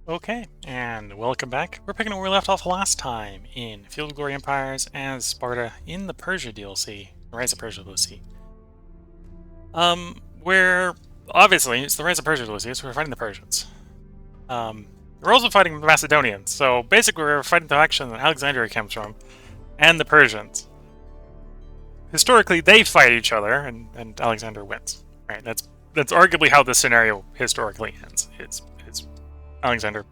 Okay, and welcome back. We're picking up where we left off last time in Field of Glory Empires as Sparta in the Persia DLC, Rise of Persia DLC. Where obviously it's the Rise of Persia DLC, so we're fighting the Persians. We're also fighting the Macedonians, so basically we're fighting the faction that Alexandria comes from, and the Persians. Historically, they fight each other, and Alexander wins. Right? That's arguably how this scenario historically ends. It's Alexander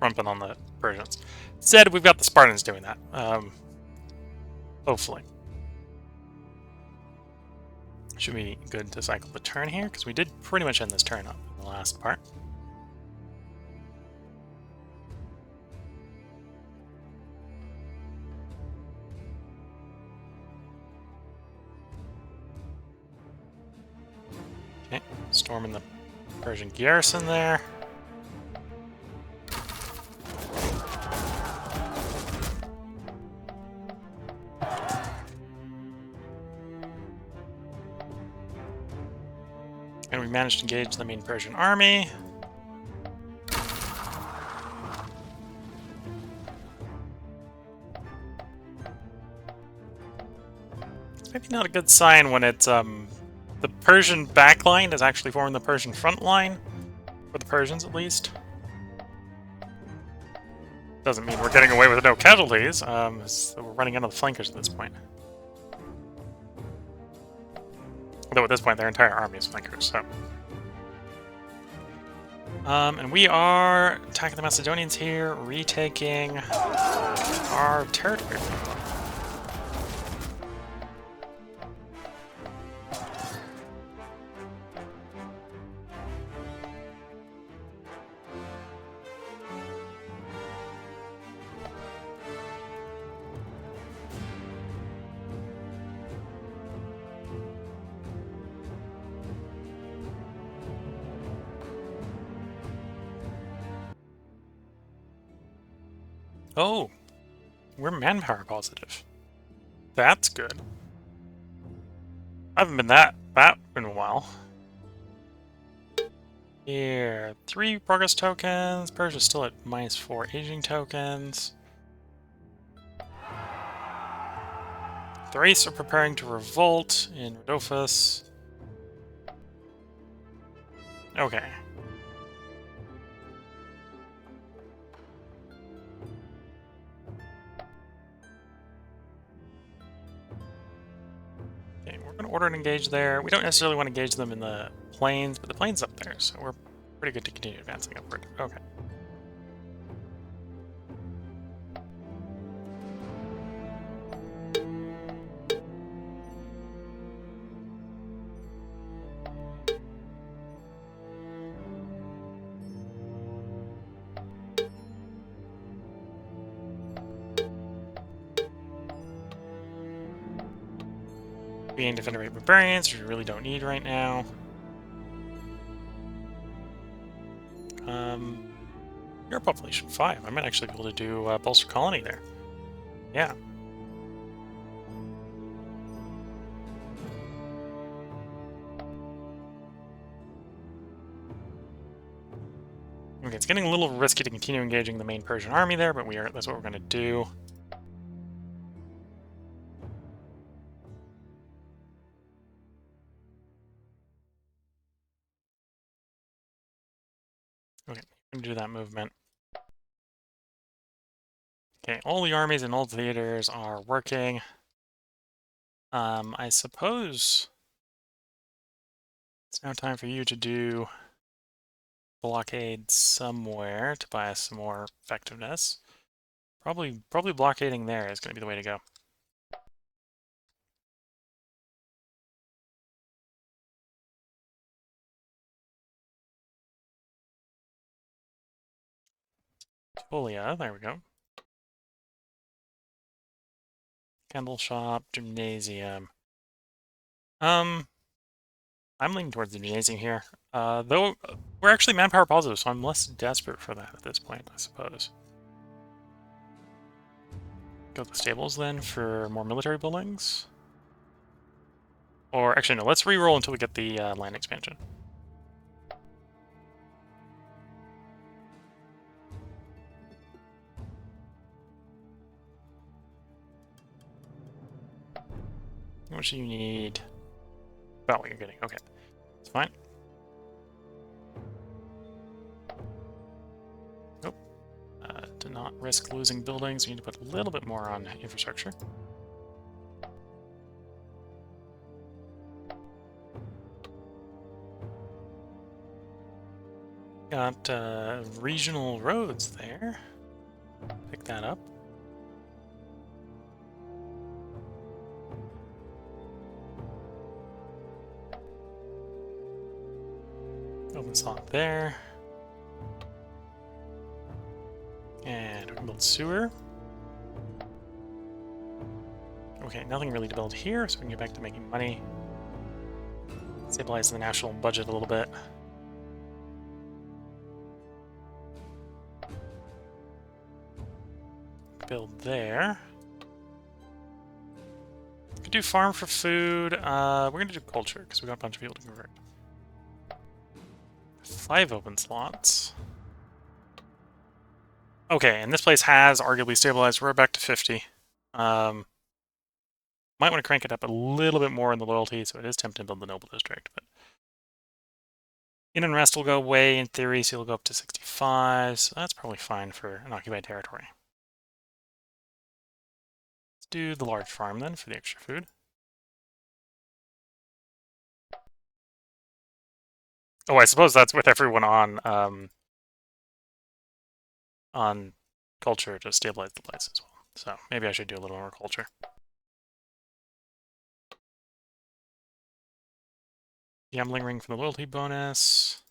rumping on the Persians. Instead, we've got the Spartans doing that. Hopefully. Should be good to cycle the turn here, because we did pretty much end this turn up in the last part. Okay, storming the Persian garrison there. And we managed to engage the main Persian army. It's maybe not a good sign when it's the Persian backline is actually forming the Persian front line, for the Persians at least. Doesn't mean we're getting away with no casualties, so we're running out of the flankers at this point. Although at this point their entire army is flankers, so... and we are attacking the Macedonians here, retaking our territory. Oh, we're manpower positive. That's good. I haven't been that in a while. Here, 3 progress tokens. Persia's still at -4 aging tokens. Thrace are preparing to revolt in Rhodophus. Okay. Okay, we're going to order an engage there. We don't necessarily want to engage them in the plains, but the plains up there, so we're pretty good to continue advancing upward. Okay. Being defender rate barbarians, which we really don't need right now. Your population 5. I might actually be able to do bolster colony there. Yeah. Okay, it's getting a little risky to continue engaging the main Persian army there, but that's what we're going to do. Okay, I'm going to do that movement. Okay, all the armies and all the theaters are working. I suppose it's now time for you to do blockade somewhere to buy us some more effectiveness. Probably blockading there is going to be the way to go. Tulia, there we go. Candle shop, gymnasium. I'm leaning towards the gymnasium here. Though we're actually manpower positive, so I'm less desperate for that at this point, I suppose. Go to the stables then for more military buildings. Or actually, no, let's re-roll until we get the land expansion. How much do you need? About what you're getting. Okay, it's fine. Nope. To not risk losing buildings, we need to put a little bit more on infrastructure. Got regional roads there. Pick that up. Open slot there. And we can build sewer. Okay, nothing really to build here, so we can get back to making money. Stabilize the national budget a little bit. Build there. Could do farm for food. We're gonna do culture because we got a bunch of people to convert. 5 open slots. Okay, and this place has arguably stabilized. We're back to 50. Might want to crank it up a little bit more in the loyalty, so it is tempting to build the noble district. But in and rest will go away in theory, so you'll go up to 65. So that's probably fine for an occupied territory. Let's do the large farm then for the extra food. Oh, I suppose that's with everyone on culture to stabilize the place as well. So maybe I should do a little more culture. Gambling ring for the loyalty bonus.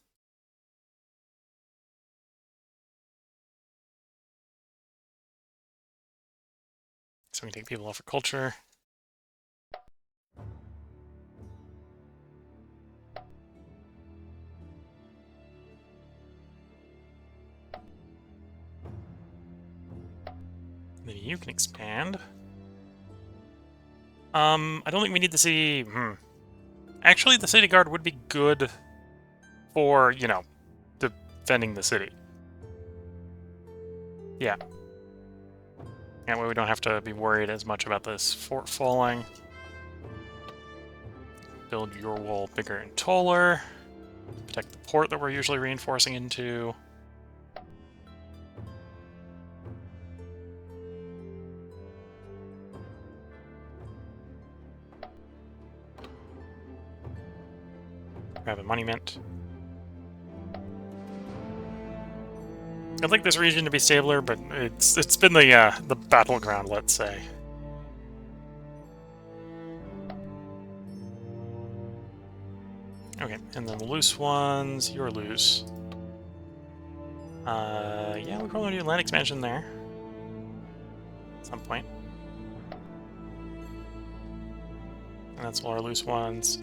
So we can take people off for culture. Then you can expand. I don't think we need the city. Actually, the city guard would be good for, you know, defending the city. Yeah. That way we don't have to be worried as much about this fort falling. Build your wall bigger and taller. Protect the port that we're usually reinforcing into. Grab a monument. I'd like this region to be stabler, but it's been the battleground, let's say. Okay, and then the loose ones, you're loose. Yeah, we probably do land expansion there at some point. And that's all our loose ones.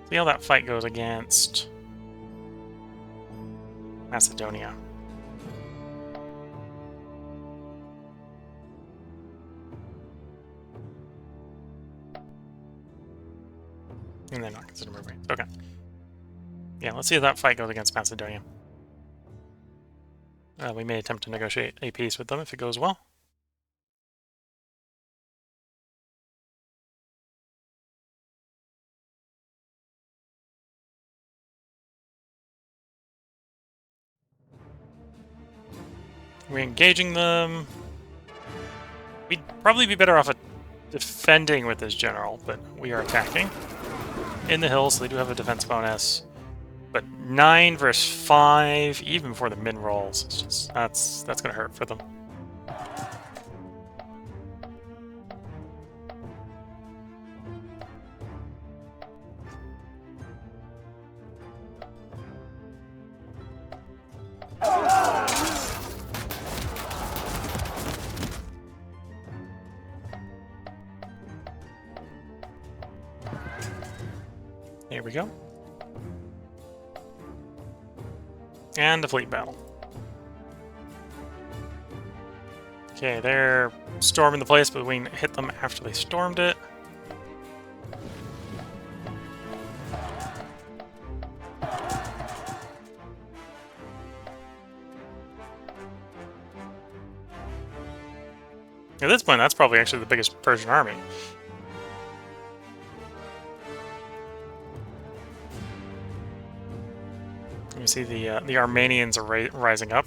See how that fight goes against Macedonia. And they're not considered mercenaries. Okay. Yeah, let's see how that fight goes against Macedonia. We may attempt to negotiate a peace with them if it goes well. We're engaging them. We'd probably be better off at defending with this general, but we are attacking. In the hills, so they do have a defense bonus. But 9 versus 5, even for the min rolls, it's just, that's gonna hurt for them. There we go. And a fleet battle. Okay, they're storming the place, but we can hit them after they stormed it. At this point, that's probably actually the biggest Persian army. You see the Armenians are rising up.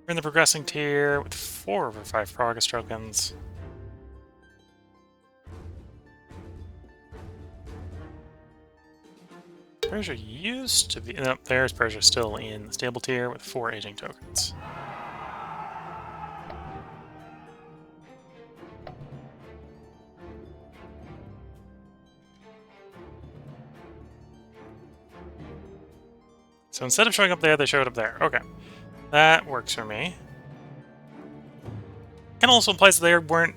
We're in the progressing tier with 4 over 5 progress tokens. Persia used to be... Nope, there's Persia still in the stable tier with 4 aging tokens. So instead of showing up there, they showed up there. Okay. That works for me. Kind of also implies they weren't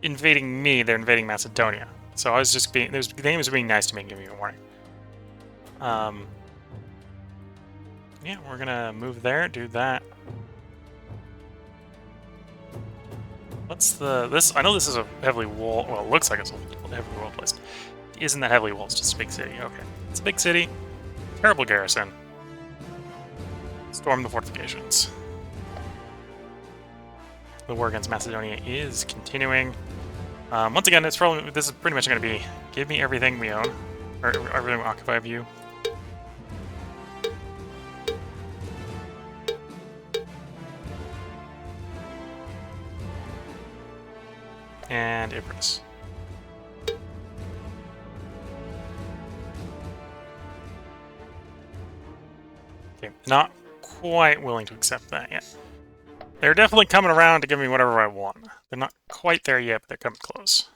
invading me, they're invading Macedonia. So I was just being... The game was being nice to me and giving me a warning. Yeah, we're gonna move there, do that. What's this? I know this is a heavily wall. Well, it looks like it's a heavily wall place. Isn't that heavily walled? It's just a big city. Okay, it's a big city. Terrible garrison. Storm the fortifications. The war against Macedonia is continuing. Once again, this is pretty much going to be give me everything we own, or everything we occupy of you. And Icarus. Okay, not quite willing to accept that yet. They're definitely coming around to give me whatever I want. They're not quite there yet, but they're coming close.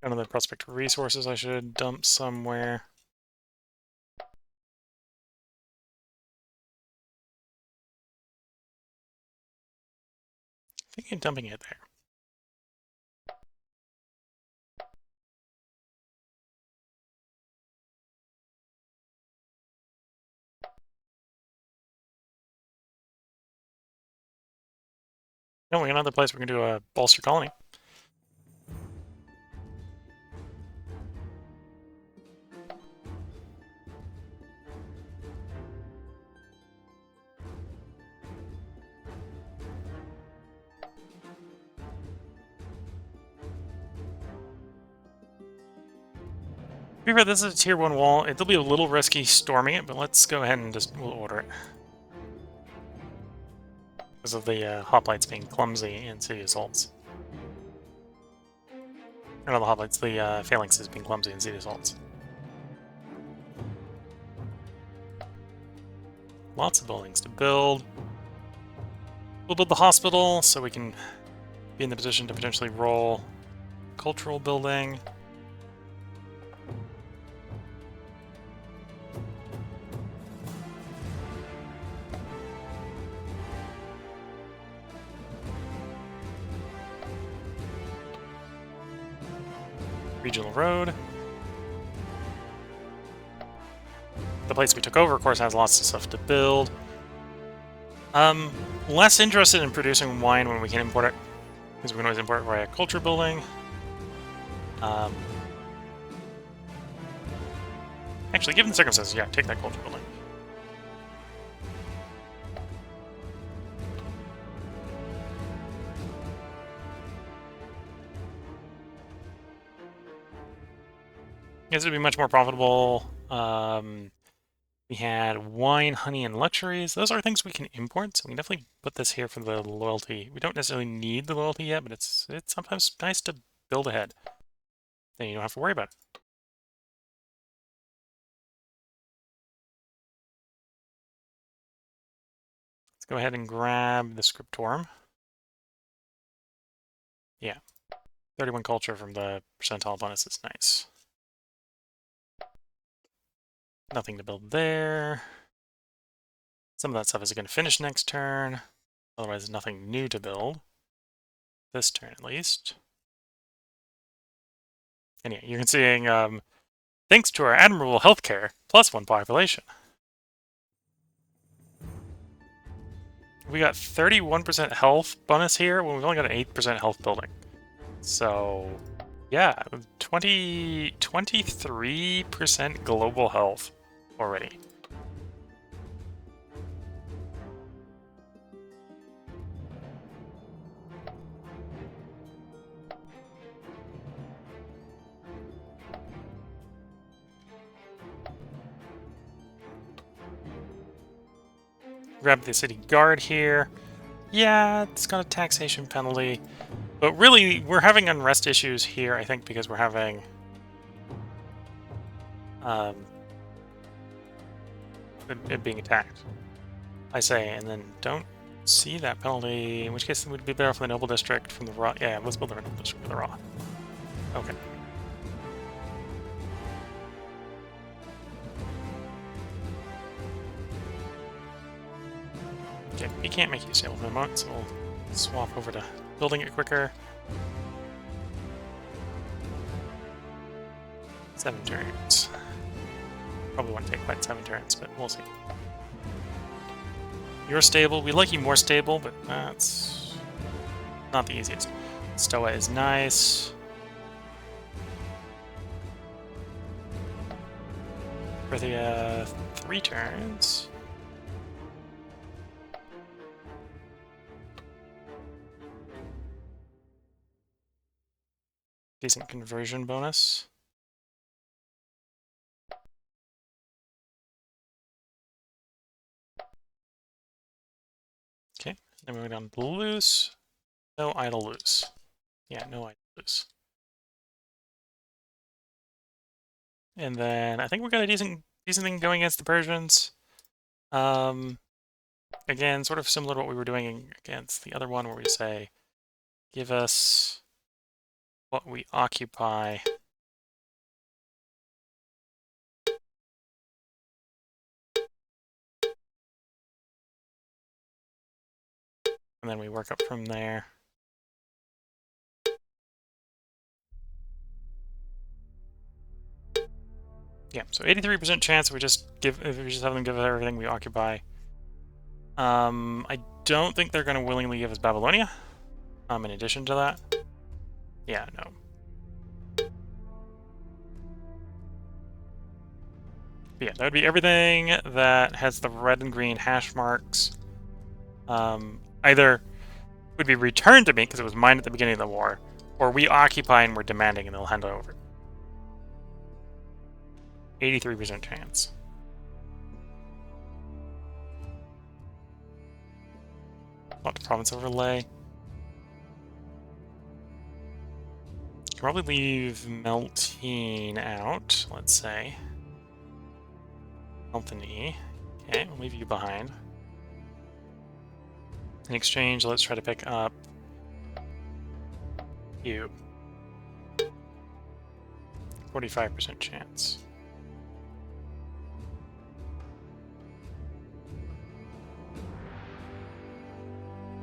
Another prospect resources I should dump somewhere. I think I'm dumping it there. No, we got another place we can do a bolster colony. To be fair, this is a tier 1 wall. It'll be a little risky storming it, but let's go ahead and we'll order it. Because of the hoplites being clumsy in city assaults. Or not the hoplites, the phalanxes being clumsy in city assaults. Lots of buildings to build. We'll build the hospital so we can be in the position to potentially roll cultural building. Regional road. The place we took over, of course, has lots of stuff to build. Less interested in producing wine when we can import it, because we can always import it via culture building. Actually, given the circumstances, yeah, take that culture building. This would be much more profitable. We had wine, honey, and luxuries. Those are things we can import, so we can definitely put this here for the loyalty. We don't necessarily need the loyalty yet, but it's sometimes nice to build ahead. Then you don't have to worry about it. Let's go ahead and grab the scriptorum. Yeah. 31 culture from the percentile bonus is nice. Nothing to build there. Some of that stuff is going to finish next turn. Otherwise, nothing new to build. This turn, at least. And yeah, you can see, thanks to our admirable healthcare, +1 population. we got 31% health bonus here when we've only got an 8% health building. So, yeah, 23% global health already. Grab the city guard here. Yeah, it's got a taxation penalty. But really, we're having unrest issues here, I think, because we're having... it being attacked. I say, and then don't see that penalty, in which case it would be better for the noble district from the raw. Yeah, let's build the noble district for the raw. Okay. Okay, we can't make you stable for the moment, so we'll swap over to building it quicker. 7 turns. Probably won't take quite 7 turns, but we'll see. You're stable. We like you more stable, but that's not the easiest. Stoa is nice. For the 3 turns. Decent conversion bonus. Okay, then we go down to loose. No idle loose. Yeah, no idle loose. And then I think we got a decent thing going against the Persians. Again, sort of similar to what we were doing against the other one, where we say, give us what we occupy. And then we work up from there. Yeah, so 83% chance we just have them give us everything we occupy. I don't think they're going to willingly give us Babylonia. In addition to that, yeah, no. But yeah, that would be everything that has the red and green hash marks. Either would be returned to me because it was mine at the beginning of the war, or we occupy and we're demanding and they'll hand it over. 83% chance. What province overlay? Can probably leave Meltine out, let's say. Meltine. Okay, we'll leave you behind. In exchange, let's try to pick up you. 45% chance.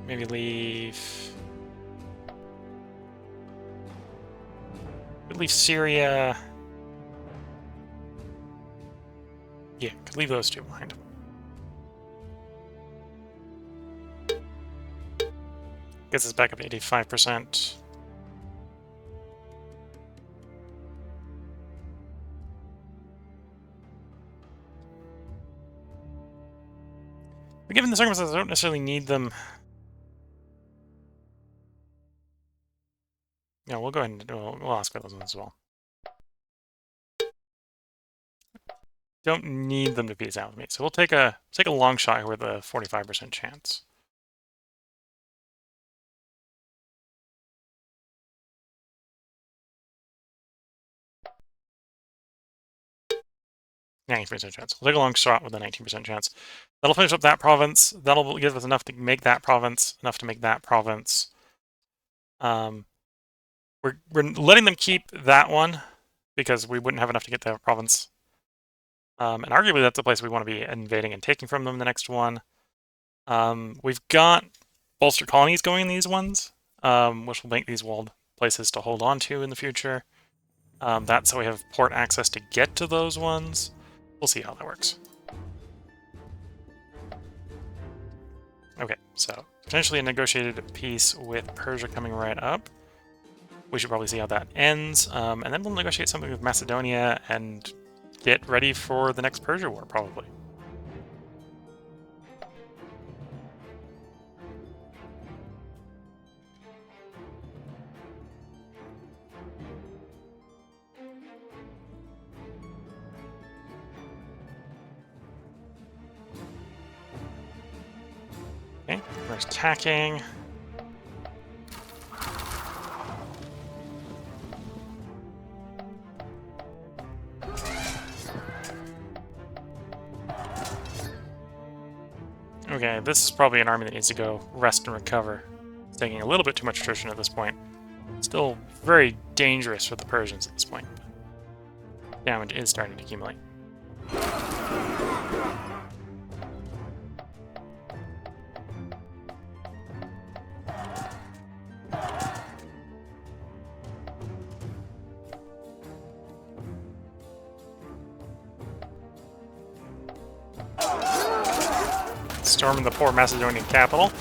Maybe leave Syria. Yeah, could leave those two behind. Gets us back up to 85%. But given the circumstances, I don't necessarily need them. Yeah, we'll go ahead and we'll ask for those ones as well. Don't need them to peace out with me, so we'll take a long shot here with a 45% chance. %19 chance. We'll take a long shot with a 19% chance. That'll finish up that province. That'll give us enough to make that province. Enough to make that province. We're letting them keep that one because we wouldn't have enough to get that province. And arguably that's the place we want to be invading and taking from them the next one. We've got bolster colonies going in these ones, which will make these walled places to hold on to in the future. That's how we have port access to get to those ones. We'll see how that works. Okay. So, potentially a negotiated peace with Persia coming right up. We should probably see how that ends, and then we'll negotiate something with Macedonia and get ready for the next Persia war, probably. Okay, we're attacking. Okay, this is probably an army that needs to go rest and recover. It's taking a little bit too much attrition at this point. Still very dangerous for the Persians at this point. Damage is starting to accumulate. Storming the poor Macedonian capital.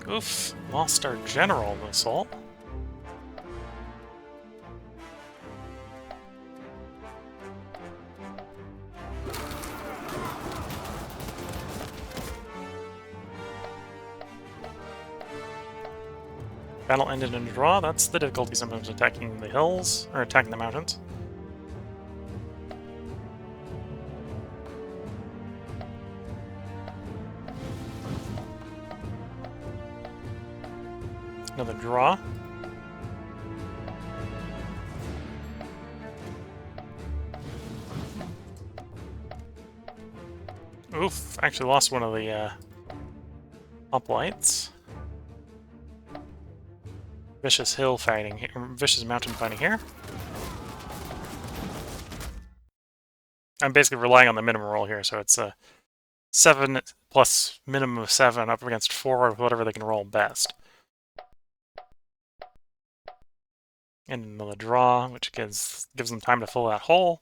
Oof, lost our general in the assault. Battle ended in a draw. That's the difficulty sometimes attacking the hills, or attacking the mountains. Another draw. Oof, actually lost one of the hoplites. Vicious hill fighting, vicious mountain fighting here. I'm basically relying on the minimum roll here, so it's a 7 plus minimum of 7 up against 4 of whatever they can roll best. And another draw, which gives them time to fill that hole.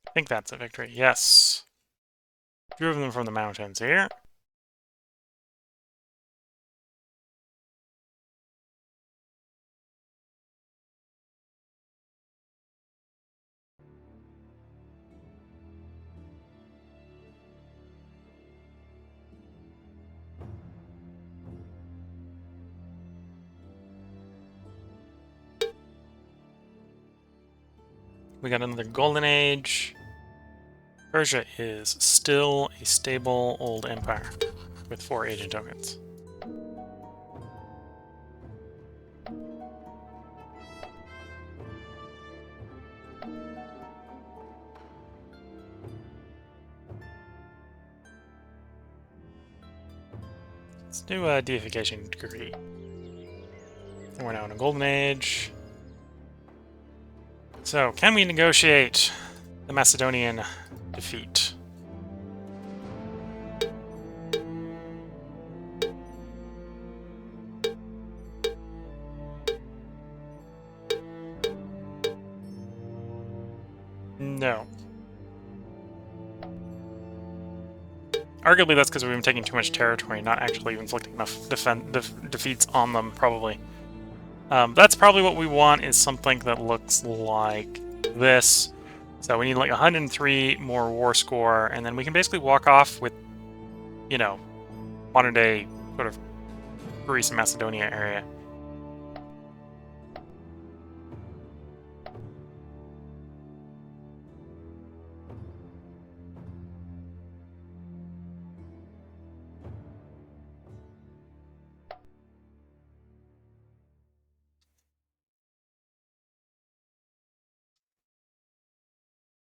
I think that's a victory. Yes. Driven them from the mountains here. We got another golden age. Persia is still a stable old empire with 4 agent tokens. Let's do a deification degree. We're now in a golden age. So, can we negotiate the Macedonian defeat? No. Arguably that's because we've been taking too much territory, not actually inflicting enough defeats on them, probably. That's probably what we want, is something that looks like this. So we need like 103 more war score, and then we can basically walk off with, you know, modern-day sort of Greece and Macedonia area.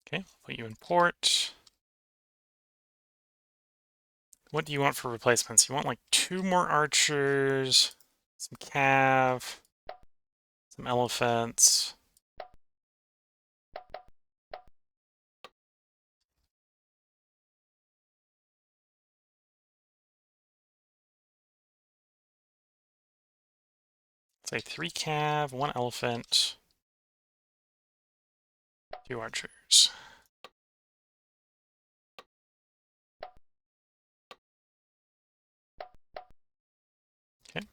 Okay, put you in port. What do you want for replacements? You want like 2 more archers, some cav, some elephants. Say 3 cav, 1 elephant, 2 archers. Okay.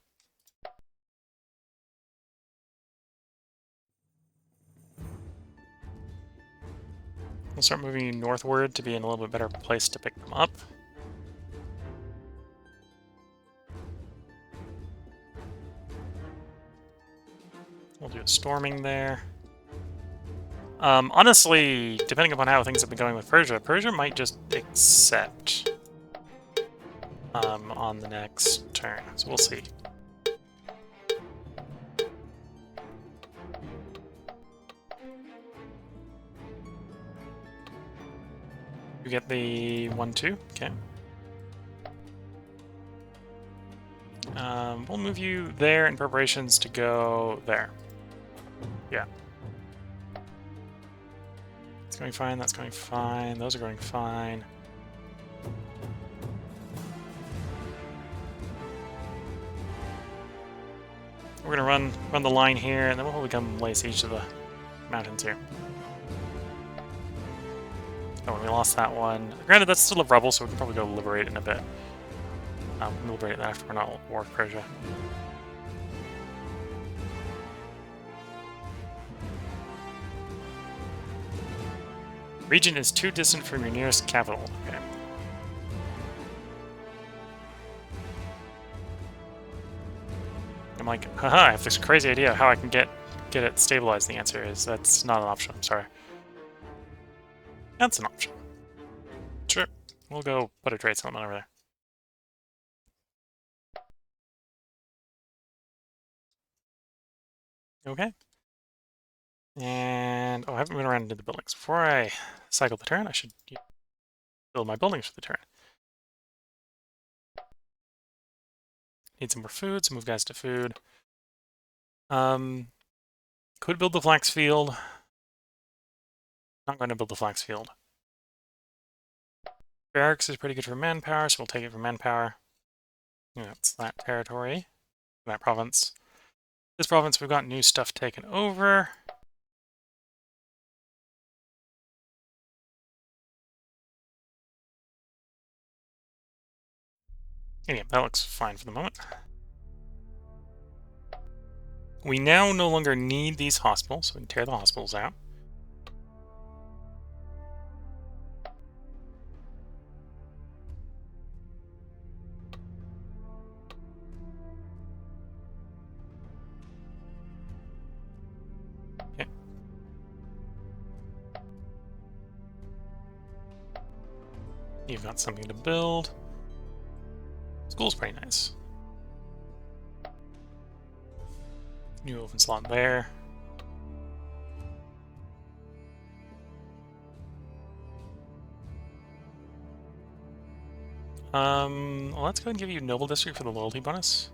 We'll start moving northward to be in a little bit better place to pick them up. We'll do a storming there. Honestly, depending upon how things have been going with Persia, Persia might just accept on the next turn. So we'll see. You get the 1-2, okay. We'll move you there in preparations to go there. Yeah. It's going fine, that's going fine, those are going fine. We're gonna run the line here, and then we'll probably come lay siege to the mountains here. Oh, and we lost that one. Granted, that's still a rebel, so we can probably go liberate in a bit. We'll liberate that after we're not at war with Persia. Region is too distant from your nearest capital. Okay. I'm like, haha, I have this crazy idea how I can get it stabilized. The answer is that's not an option. I'm sorry. That's an option. Sure. We'll go put a trade settlement over there. Okay. And, oh, I haven't been around into the buildings. Before I cycle the turn, I should build my buildings for the turn. Need some more food, so move guys to food. Could build the flax field. Not going to build the flax field. Barracks is pretty good for manpower, so we'll take it for manpower. That's that territory, that province. This province, we've got new stuff taken over. And yeah, that looks fine for the moment. We now no longer need these hospitals, so we can tear the hospitals out. Okay. You've got something to build. School's pretty nice. New open slot there. Well, let's go and give you Noble District for the loyalty bonus.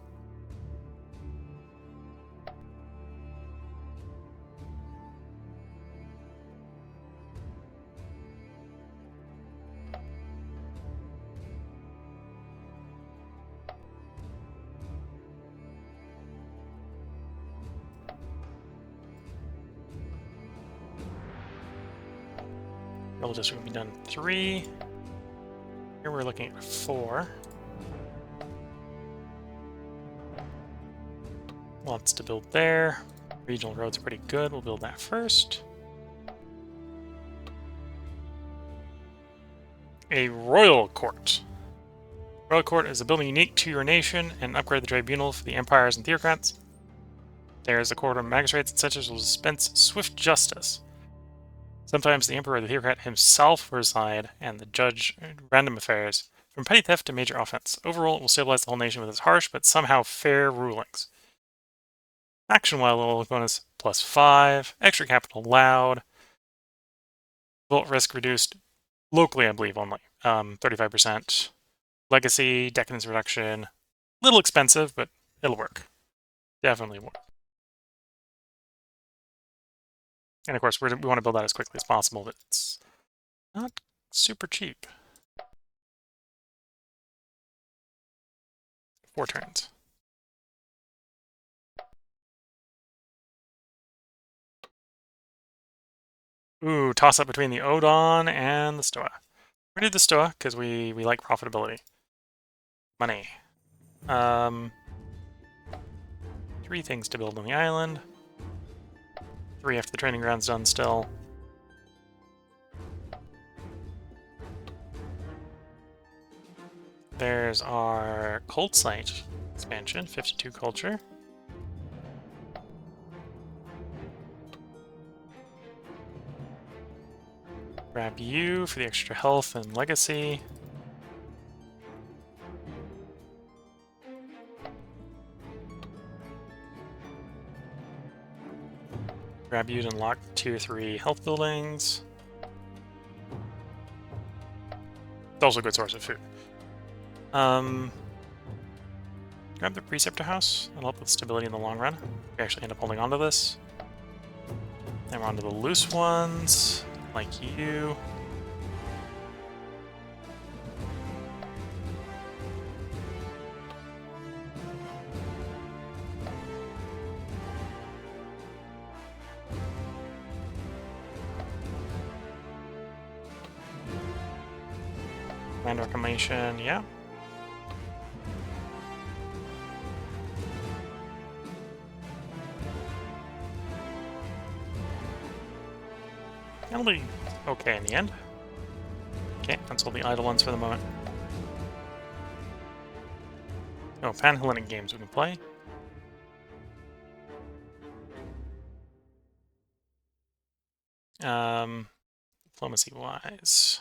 Noble District will be done 3. Here we're looking at 4. Lots to build there. Regional roads are pretty good. We'll build that first. A royal court. Royal court is a building unique to your nation and upgrade the tribunal for the empires and theocrats. There is a court of magistrates and such as will dispense swift justice. Sometimes the emperor or the theocrat himself will reside and the judge random affairs, from petty theft to major offense. Overall, it will stabilize the whole nation with its harsh but somehow fair rulings. Action while level bonus +5. Extra capital allowed. Bullet risk reduced locally, I believe, only. 35%. Legacy, decadence reduction. Little expensive, but it'll work. Definitely work. And of course, we want to build that as quickly as possible, but it's not super cheap. 4 turns. Ooh, toss up between the Odon and the Stoa. We do the Stoa because we like profitability. Money. 3 things to build on the island. 3 after the training ground's done still. There's our cult site expansion, 52 culture. Grab you for the extra health and legacy. Grab you to unlock tier 3 health buildings. It's also a good source of food. Grab the Preceptor House. That'll help with stability in the long run. We actually end up holding on to this. Then we're on to the loose ones, like you. Land reclamation, yeah. That'll be okay in the end. Okay, cancel the idle ones for the moment. Oh, Pan-Hellenic games we can play. Diplomacy-wise.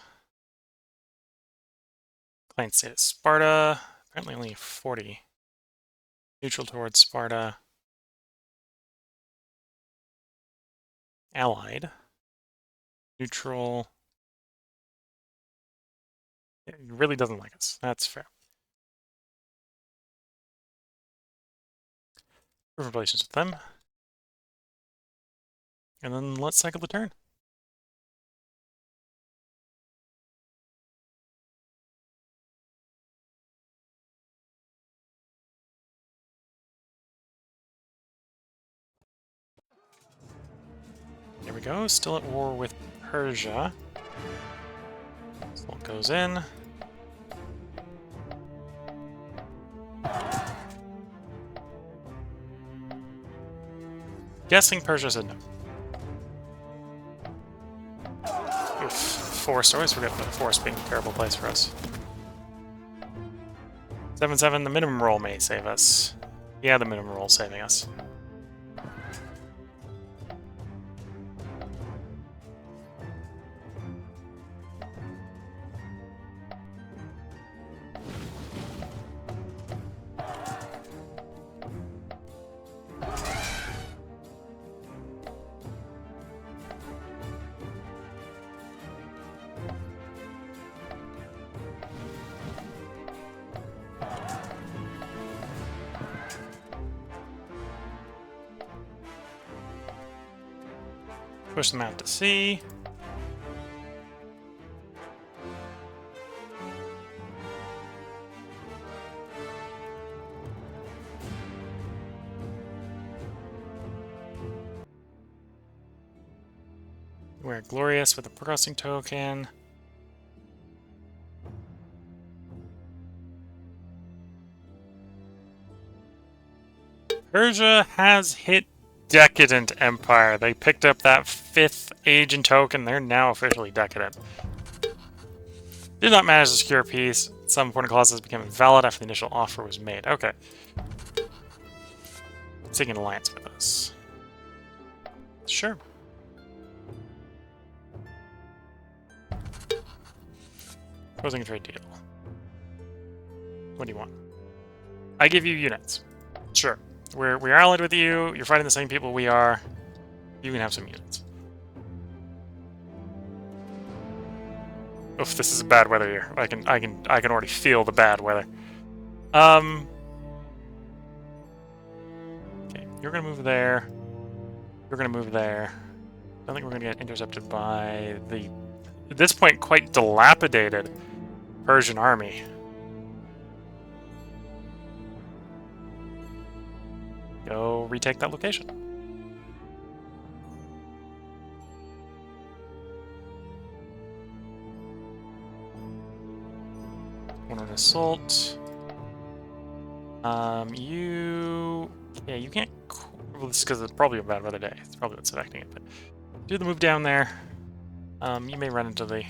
Client status Sparta. Apparently only 40. Neutral towards Sparta. Allied. Neutral. It really doesn't like us. That's fair. Proof of relations with them. And then let's cycle the turn. There we go. Still at war with Persia. So it goes in. Guessing Persia said no. Oof. Forest. Always forget about the forest being a terrible place for us. 7-7, the minimum roll may save us. Yeah, the minimum roll saving us. Push them out to sea. We're glorious with a progressing token. Persia has hit Decadent Empire. They picked up that 5th age and token. They're now officially decadent. Did not manage to secure peace. Some important clauses became invalid after the initial offer was made. Okay. Seeking an alliance with us. Sure. Closing a trade deal. What do you want? I give you units. Sure. We're allied with you. You're fighting the same people we are. You can have some units. Oof, this is bad weather here. I can already feel the bad weather. Okay, you're gonna move there. You're gonna move there. I don't think we're gonna get intercepted by the, at this point, quite dilapidated Persian army. Go retake that location. assault. You... Yeah, you can't... Well, this is because it's probably a bad weather day. It's probably what's affecting it, but... Do the move down there. You may run into the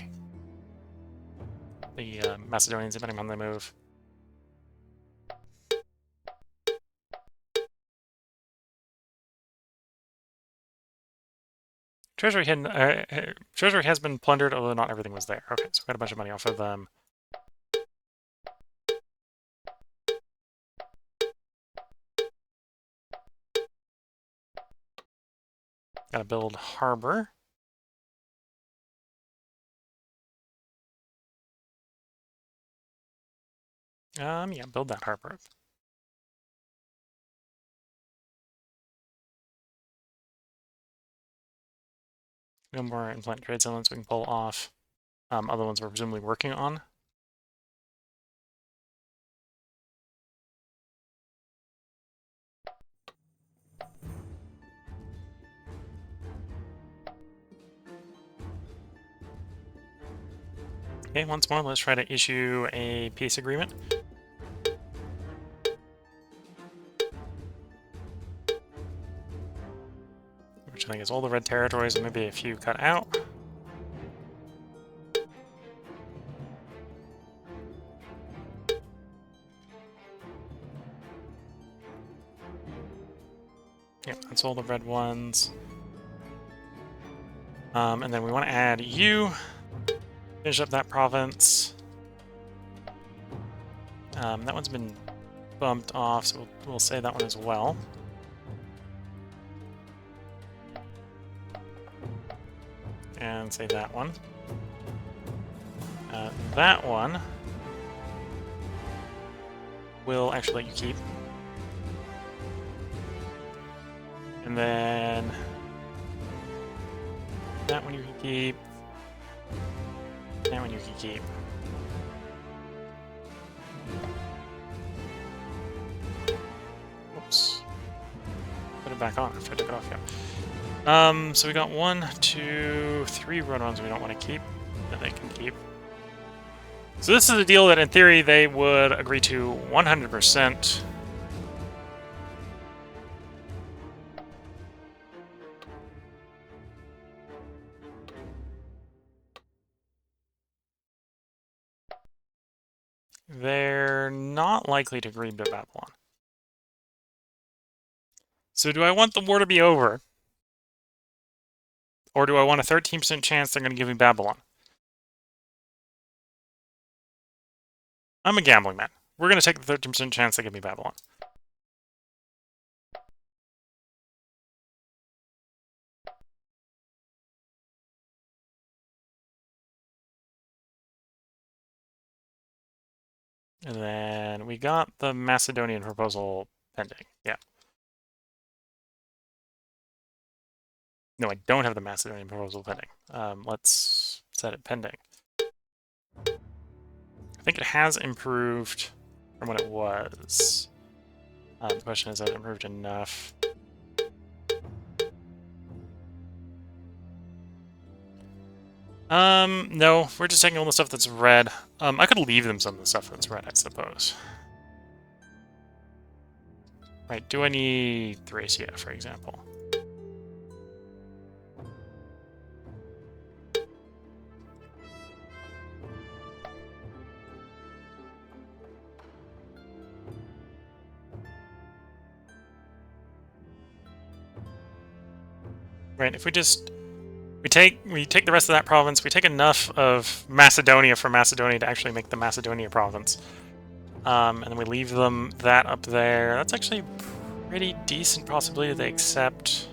Macedonians, depending on the move. Treasury has been plundered, although not everything was there. Okay, so we got a bunch of money off of them. Gotta build harbor. Yeah, build that harbor. No more implant trade zones we can pull off. Other ones we're presumably working on. Okay, once more, let's try to issue a peace agreement. Which I think is all the red territories and maybe a few cut out. Yep, that's all the red ones. And then we want to add you. Finish up that province. That one's been bumped off, so we'll say that one as well. And say that one. That one will actually let you keep. And then that one you can keep. That one you can keep. Oops. Put it back on after I took it off, yeah. So we got 1, 2, 3 road ones we don't want to keep, that they can keep. So this is a deal that in theory they would agree to 100%. They're not likely to agree to Babylon. So do I want the war to be over? Or do I want a 13% chance they're going to give me Babylon? I'm a gambling man. We're going to take the 13% chance they give me Babylon. And then we got the Macedonian proposal pending. Yeah. No, I don't have the Macedonian proposal pending. Let's set it pending. I think it has improved from what it was. The question is, has it improved enough? No, we're just taking all the stuff that's red. I could leave them some of the stuff that's red, I suppose. Right, do I need Thracia, for example? Right, if we just... We take the rest of that province, we take enough of Macedonia for Macedonia to actually make the Macedonia province. And then we leave them that up there. That's actually a pretty decent possibility they accept.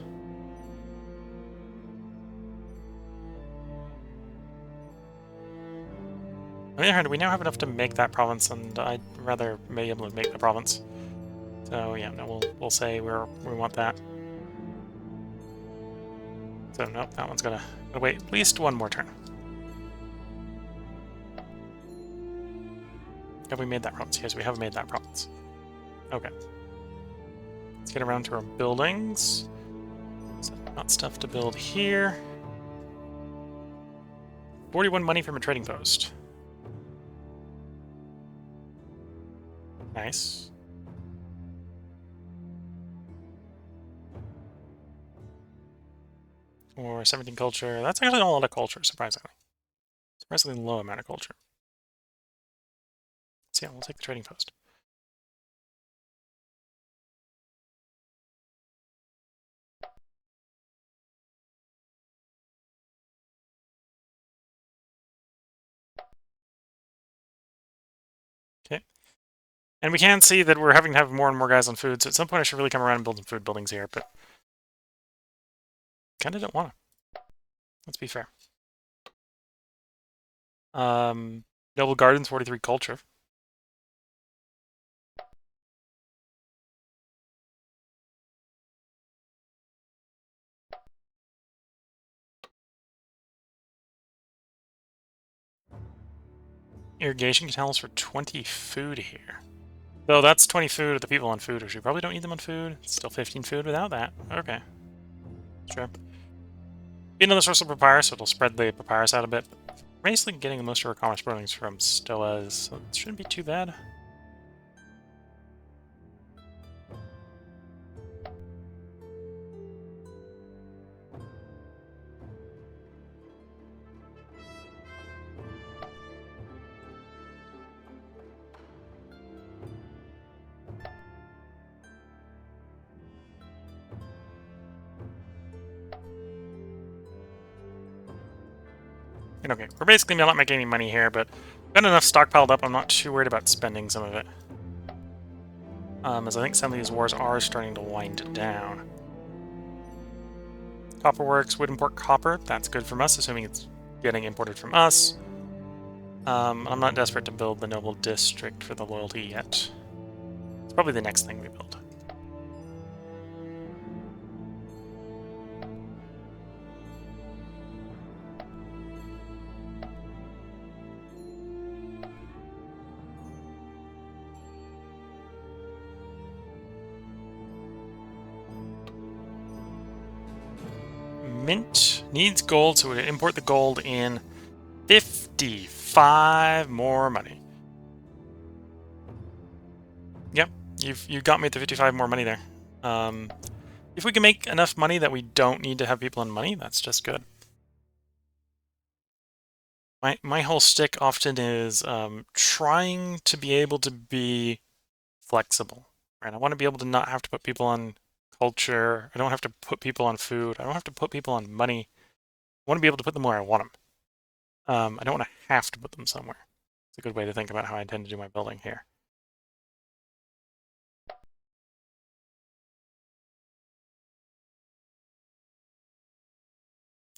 On the other hand, we now have enough to make that province, and I'd rather be able to make the province. So yeah, no, we'll say we want that. So nope, that one's gonna wait at least one more turn. Have we made that province? Yes, we have made that province. Okay. Let's get around to our buildings. So got stuff to build here. 41 money from a trading post. Nice. Or 17 culture. That's actually not a lot of culture, surprisingly. Surprisingly low amount of culture. So yeah, we'll take the trading post. Okay. And we can see that we're having to have more and more guys on food, so at some point I should really come around and build some food buildings here, but kind of don't want to. Let's be fair. Noble Gardens, 43 culture. Irrigation canals for 20 food here. Though that's 20 food with the people on food, which we probably don't need them on food. It's still 15 food without that. Okay. Sure. Another source of papyrus, so it'll spread the papyrus out a bit. But we're basically getting most of our commerce buildings from stoas, so it shouldn't be too bad. And okay, we're basically not making any money here, but got enough stockpiled up, I'm not too worried about spending some of it. As I think some of these wars are starting to wind down. Copperworks would import copper, that's good from us, assuming it's getting imported from us. I'm not desperate to build the Noble District for the loyalty yet. It's probably the next thing we build. Mint needs gold, so we import the gold in 55 more money. Yep, you got me the 55 more money there. If we can make enough money that we don't need to have people on money, that's just good. My whole stick often is trying to be able to be flexible. Right? I want to be able to not have to put people on culture. I don't have to put people on food. I don't have to put people on money. I want to be able to put them where I want them. I don't want to have to put them somewhere. It's a good way to think about how I intend to do my building here.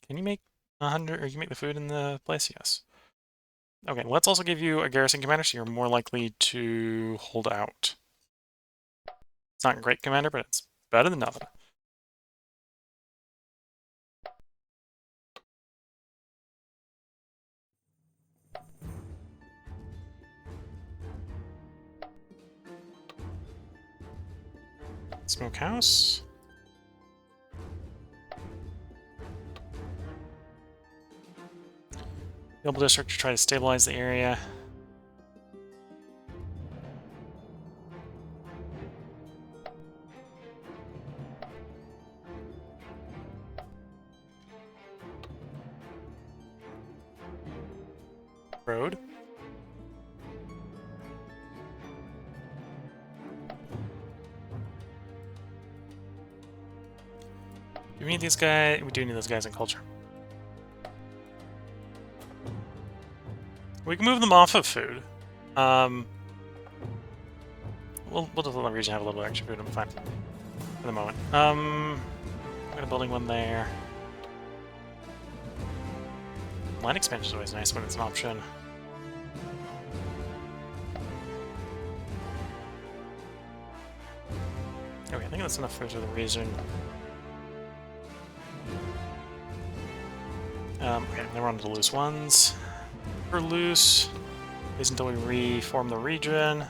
Can you make 100, or you can make the food in the place? Yes. Okay, let's also give you a garrison commander, so you're more likely to hold out. It's not a great commander, but it's better than nothing. Smokehouse. Noble District to try to stabilize the area. Road. Do we need these guys? We do need those guys in culture. We can move them off of food. We'll just let the region have a little extra food. I'm fine for the moment. I'm gonna building one there. Line expansion is always nice when it's an option. Okay, I think that's enough food for the region. Okay, then we're on to the loose ones. We're loose. At least until we reform the region.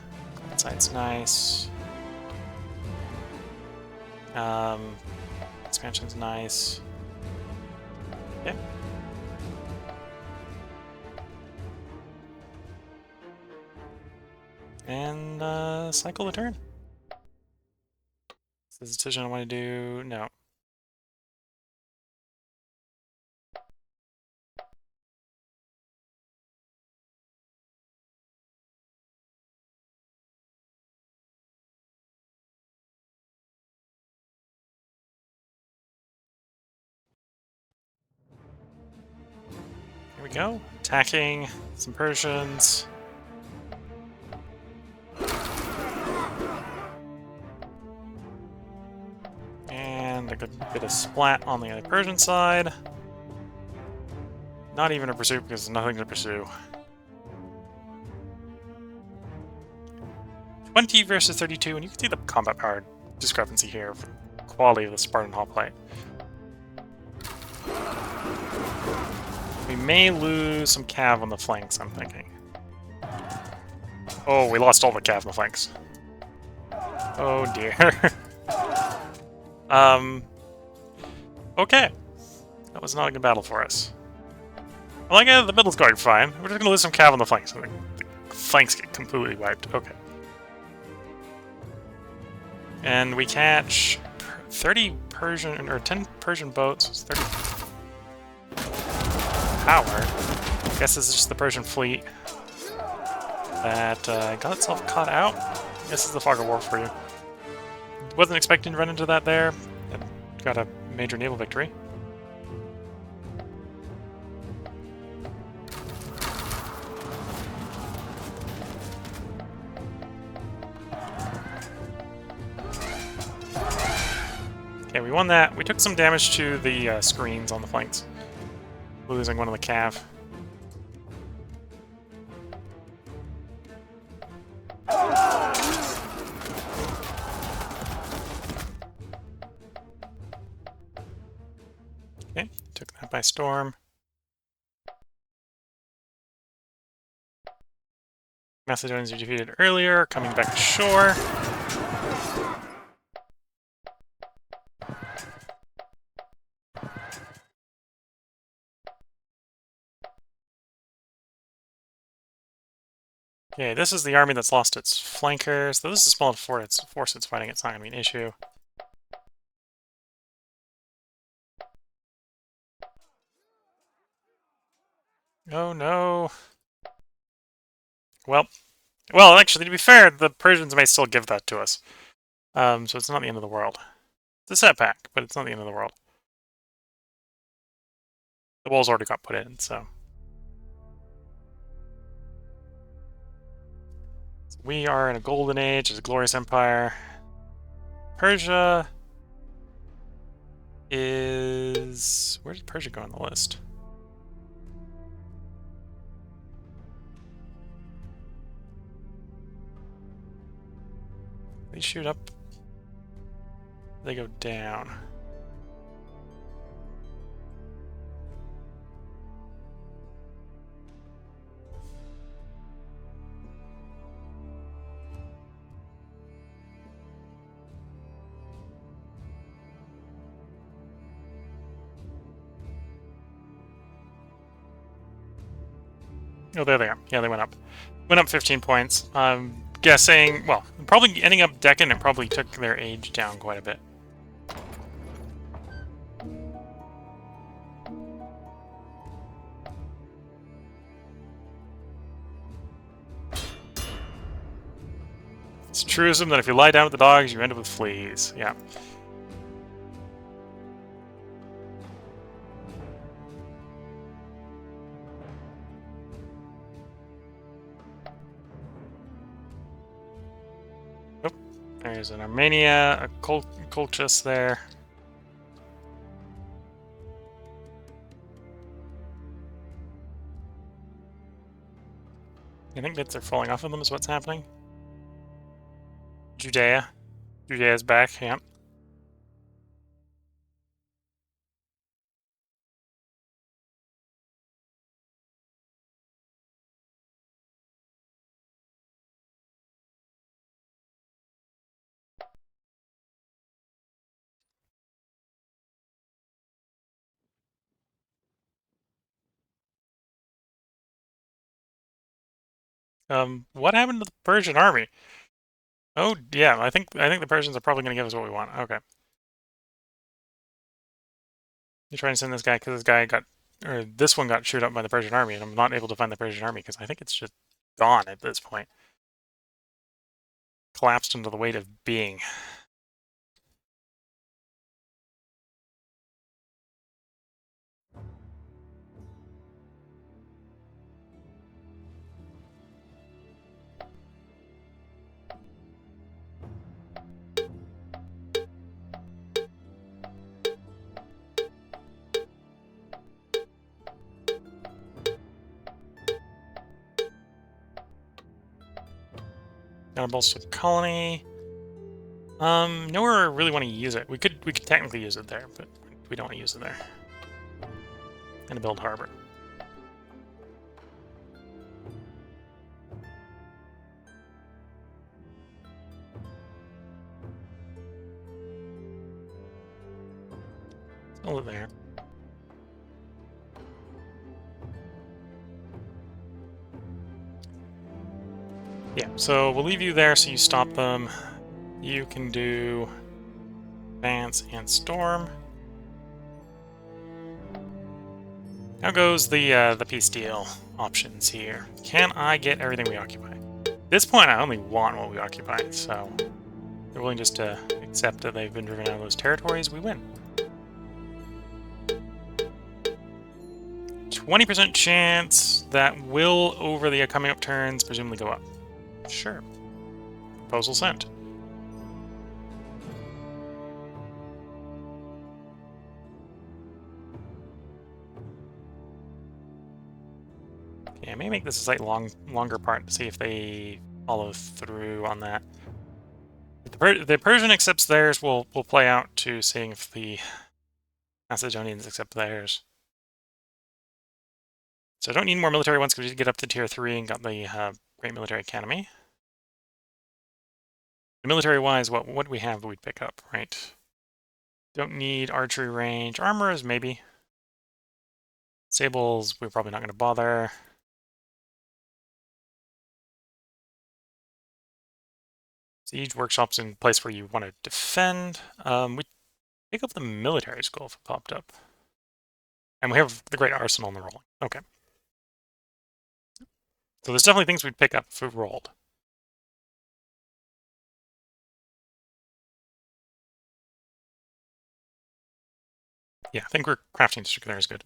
That side's nice. Expansion's nice. Yeah. And cycle the turn. Is this a decision I want to do? No. Here we go. Attacking some Persians. And a good bit of splat on the Persian side. Not even a pursuit because there's nothing to pursue. 20 versus 32, and you can see the combat power discrepancy here for the quality of the Spartan hoplite. We may lose some cav on the flanks, I'm thinking. Oh, we lost all the cav on the flanks. Oh dear. Okay. That was not a good battle for us. Well, the middle's going fine. We're just gonna lose some cav on the flanks. The flanks get completely wiped. Okay. And we catch 30 Persian, or 10 Persian boats. 30 power. I guess this is just the Persian fleet that got itself caught out. This is the fog of war for you. Wasn't expecting to run into that there. And got a major naval victory. Okay, we won that. We took some damage to the screens on the flanks. Losing one of the cav. Okay, took that by storm. Macedonians you defeated earlier, coming back to shore. Okay, this is the army that's lost its flankers. Though this is a small force it's fighting, it's not going to be an issue. Oh no. Well, actually, to be fair, the Persians may still give that to us. So it's not the end of the world. It's a setback, but it's not the end of the world. The walls already got put in, so. We are in a golden age, it's a glorious empire. Persia is... Where did Persia go on the list? They shoot up. They go down. Oh, there they are. Yeah, they went up. Went up 15 points. I'm guessing, well, probably ending up decking, it probably took their age down quite a bit. It's a truism that if you lie down with the dogs, you end up with fleas. Yeah. Oh, there's an Armenia, a Colchis there. I think bits are falling off of them is what's happening. Judea. Judea's back, yeah. What happened to the Persian army? Oh, yeah, I think the Persians are probably going to give us what we want. Okay. You're trying to send this guy because this guy got, or this one got chewed up by the Persian army, and I'm not able to find the Persian army because I think it's just gone at this point. Collapsed under the weight of being. Gotta bolster the colony. Nowhere I really want to use it. We could technically use it there, but we don't want to use it there. And build harbor. Hold it there. Yeah, so we'll leave you there so you stop them. You can do advance and storm. How goes the peace deal options here? Can I get everything we occupy? At this point, I only want what we occupy, so they're willing just to accept that they've been driven out of those territories. We win. 20% chance that will, over the coming up turns, presumably go up. Sure. Proposal sent. Yeah, I may make this a slightly longer part to see if they follow through on that. If the Persian accepts theirs, we'll play out to seeing if the Macedonians accept theirs. So I don't need more military ones because we get up to tier 3 and got the Great Military Academy. Military-wise, what do we have that we'd pick up, right? Don't need archery range. Armorers, maybe. Sables, we're probably not going to bother. Siege workshops in place where you want to defend. We pick up the military school if it popped up. And we have the great arsenal in the rolling. Okay. So there's definitely things we'd pick up if we rolled. Yeah, I think we're crafting district there is good.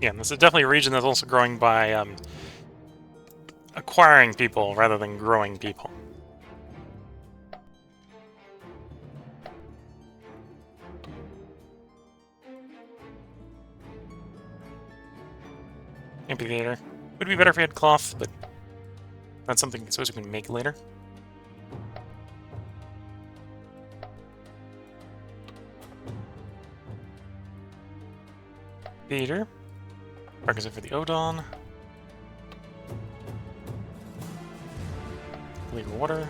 Yeah, and this is definitely a region that's also growing by acquiring people rather than growing people. Amphitheater. Would be better if we had cloth, but that's something I suppose we can make later. Theater. Requisite for the Odon. Legal water.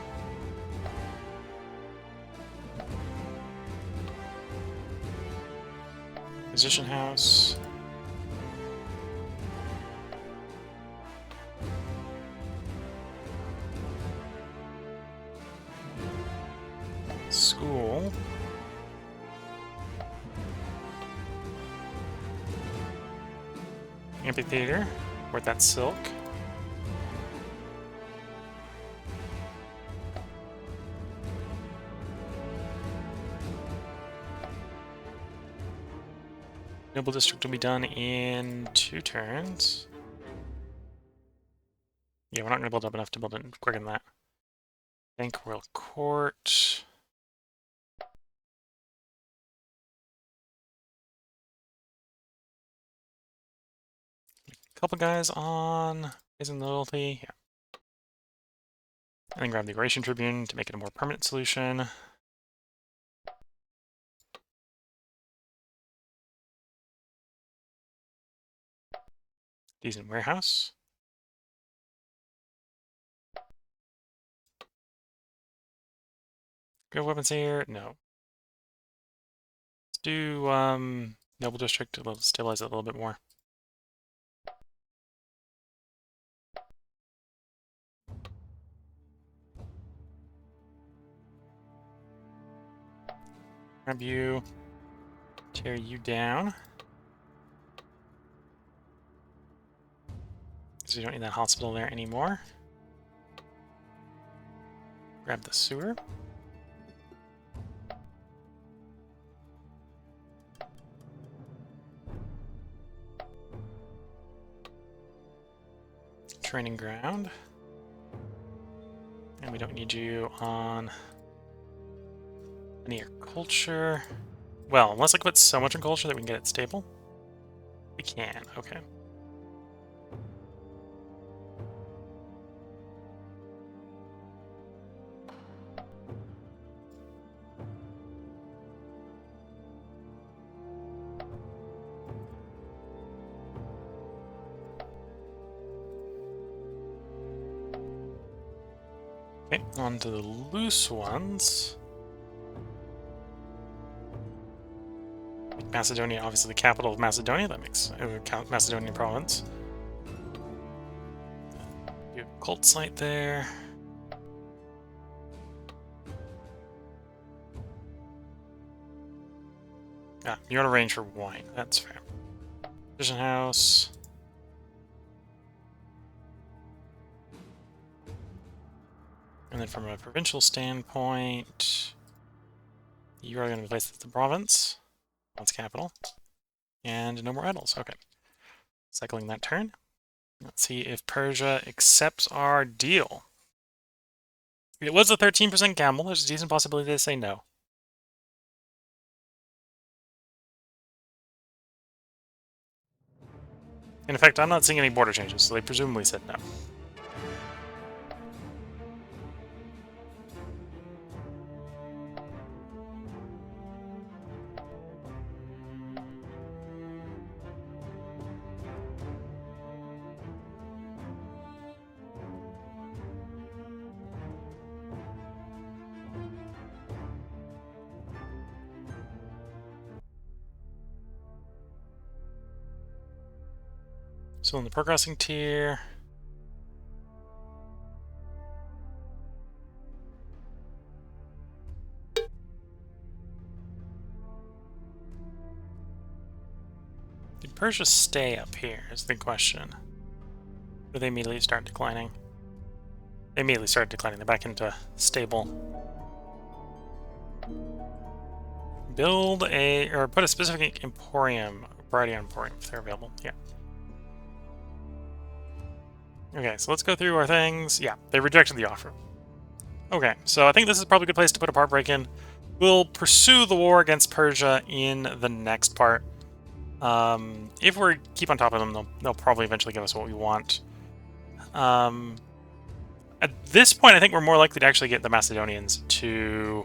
Physician house. School. Amphitheater. Worth that silk. Noble district will be done in 2 turns. Yeah, we're not going to build up enough to build it quicker than that. Bank Royal Court. Couple guys on Raising Loyalty. Yeah. And then grab the Oration Tribune to make it a more permanent solution. Decent warehouse. Good weapons here? No. Let's do Noble District to stabilize it a little bit more. Grab you, tear you down. Because we don't need that hospital there anymore. Grab the sewer. Training ground. And we don't need you on any culture. Well, unless I put so much in culture that we can get it stable. We can, okay. Okay, on to the loose ones. Macedonia, obviously the capital of Macedonia, that makes Macedonian province. You have a cult site there. Ah, you're on a range for wine, that's fair. Vision house. And then from a provincial standpoint, you are going to replace the province. That's capital. And no more idols. Okay. Cycling that turn. Let's see if Persia accepts our deal. If it was a 13% gamble, there's a decent possibility they say no. In fact, I'm not seeing any border changes, so they presumably said no. So in the progressing tier, did Persia stay up here is the question. Or do they immediately start declining? They immediately started declining. They're back into stable. Build a, or put a specific emporium, variety on emporium if they're available. Yeah. Okay, so let's go through our things. Yeah, they rejected the offer. Okay, so I think this is probably a good place to put a part break in. We'll pursue the war against Persia in the next part. If we keep on top of them, they'll probably eventually give us what we want. At this point, I think we're more likely to actually get the Macedonians to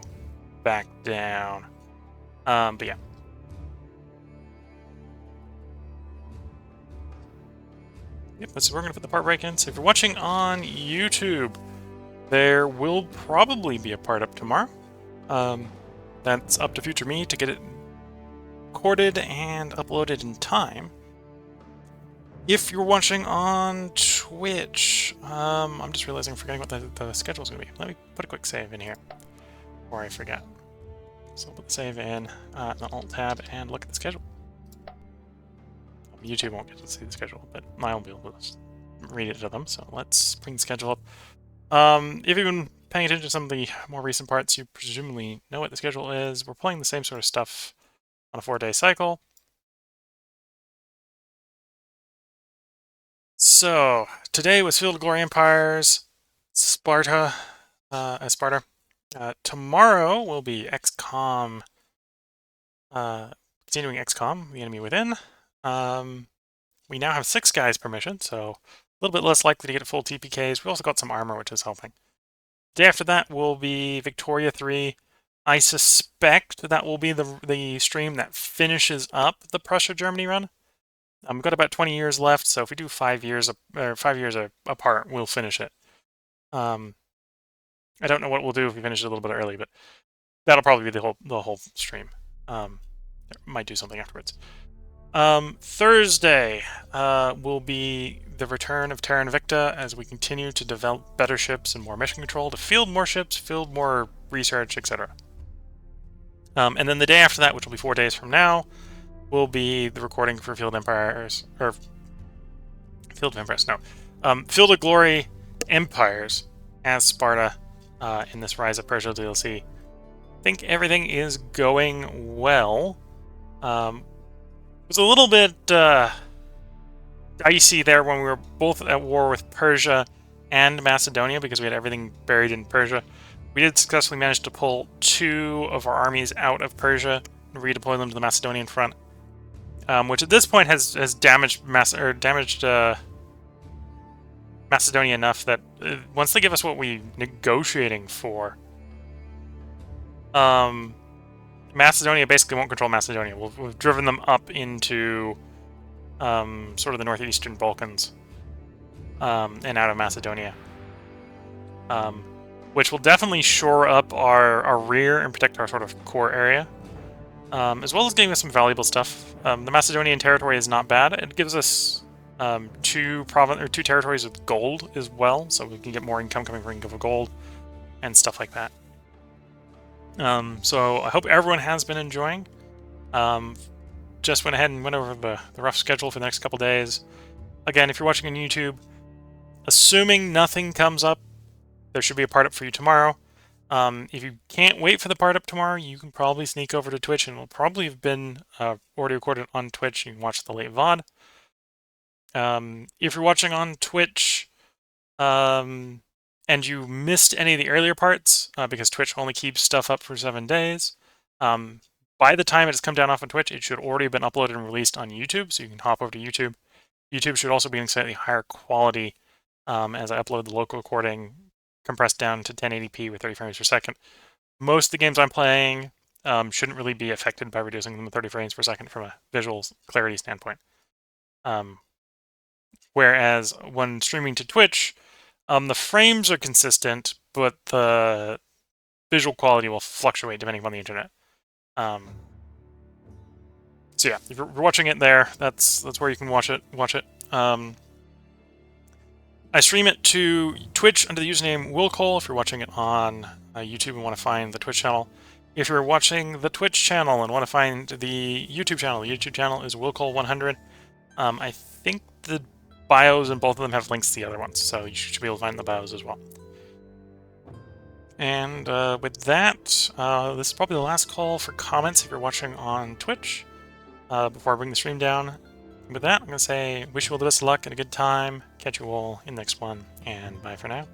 back down. But yeah. Yep, so we're going to put the part break in. So if you're watching on YouTube, there will probably be a part up tomorrow. That's up to future me to get it recorded and uploaded in time. If you're watching on Twitch, I'm just realizing I'm forgetting what the schedule is going to be. Let me put a quick save in here before I forget. So I'll put the save in, the Alt-Tab, and look at the schedule. YouTube won't get to see the schedule, but I will be able to read it to them, so let's bring the schedule up. If you've been paying attention to some of the more recent parts, you presumably know what the schedule is. We're playing the same sort of stuff on a 4-day cycle. So, today was Field of Glory Empires, Sparta, Sparta. Tomorrow will be XCOM, continuing XCOM, The Enemy Within. We now have 6 guys per mission, so a little bit less likely to get full TPKs. We also got some armor, which is helping. Day after that will be Victoria 3. I suspect that will be the stream that finishes up the Prussia-Germany run. We've got about 20 years left, so if we do 5 years apart, we'll finish it. I don't know what we'll do if we finish it a little bit early, but that'll probably be the whole stream. Might do something afterwards. Thursday will be the return of Terra Invicta as we continue to develop better ships and more mission control to field more ships, field more research, etc. And then the day after that, which will be 4 days from now, will be the recording for Field Empires, or Field of Empires, no. Field of Glory Empires as Sparta in this Rise of Persia DLC. I think everything is going well. It was a little bit dicey there when we were both at war with Persia and Macedonia because we had everything buried in Persia. We did successfully manage to pull 2 of our armies out of Persia and redeploy them to the Macedonian front, which at this point has damaged Macedonia enough that once they give us what we're negotiating for, Macedonia basically won't control Macedonia. We've driven them up into sort of the northeastern Balkans and out of Macedonia, which will definitely shore up our rear and protect our sort of core area, as well as giving us some valuable stuff. The Macedonian territory is not bad. It gives us 2 territories with gold as well, so we can get more income coming from gold and stuff like that. So I hope everyone has been enjoying. Just went ahead and went over the rough schedule for the next couple days. Again, if you're watching on YouTube, assuming nothing comes up, there should be a part up for you tomorrow. If you can't wait for the part up tomorrow, you can probably sneak over to Twitch, and it'll probably have been already recorded on Twitch. You can watch the late VOD. If you're watching on Twitch, and you missed any of the earlier parts, because Twitch only keeps stuff up for 7 days, by the time it has come down off of Twitch, it should already have been uploaded and released on YouTube, so you can hop over to YouTube. YouTube should also be in slightly higher quality as I upload the local recording, compressed down to 1080p with 30 frames per second. Most of the games I'm playing shouldn't really be affected by reducing them to 30 frames per second from a visual clarity standpoint. Whereas when streaming to Twitch, the frames are consistent, but the visual quality will fluctuate depending upon the internet. So yeah, if you're watching it there, that's where you can watch it. I stream it to Twitch under the username WillCole if you're watching it on YouTube and want to find the Twitch channel. If you're watching the Twitch channel and want to find the YouTube channel is WillCole100. I think the bios in both of them have links to the other ones, so you should be able to find the bios as well. And with that, this is probably the last call for comments if you're watching on Twitch before I bring the stream down. With that, I'm going to say wish you all the best of luck and a good time. Catch you all in the next one, and bye for now.